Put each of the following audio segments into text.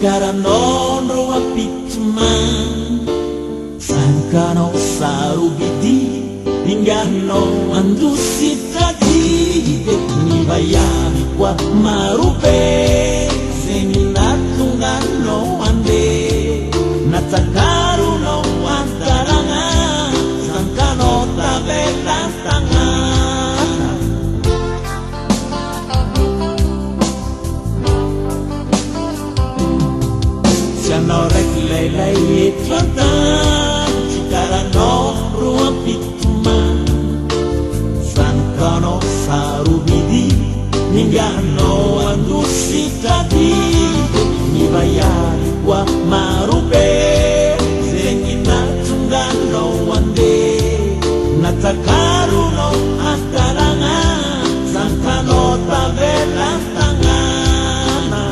karanondro apituma sankanao sarobidi ingahnao andositadi nibayami kwa marupe seminatunganao ande natsakarunao antaranga sankanao tavelantanga sianao raiky lailay etranta karanao roa pituma sankanao sarobidi ningahnao andositadi nibayari kwa marupe zegny natsonganao ande natsakarunao antaragna sankanao tavelantagnana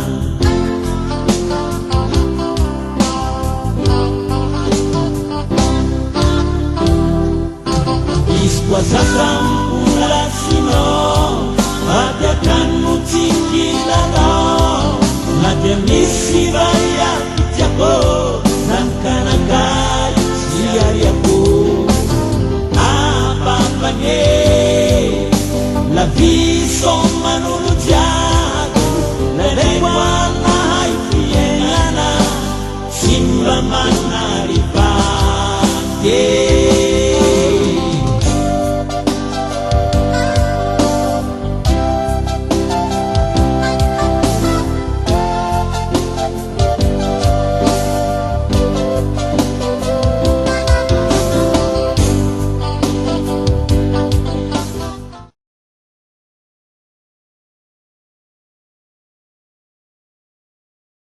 isquasasampulasino atiakanmo tsikilano nadia misy raya tiako sankanakay siariako apampagne la vie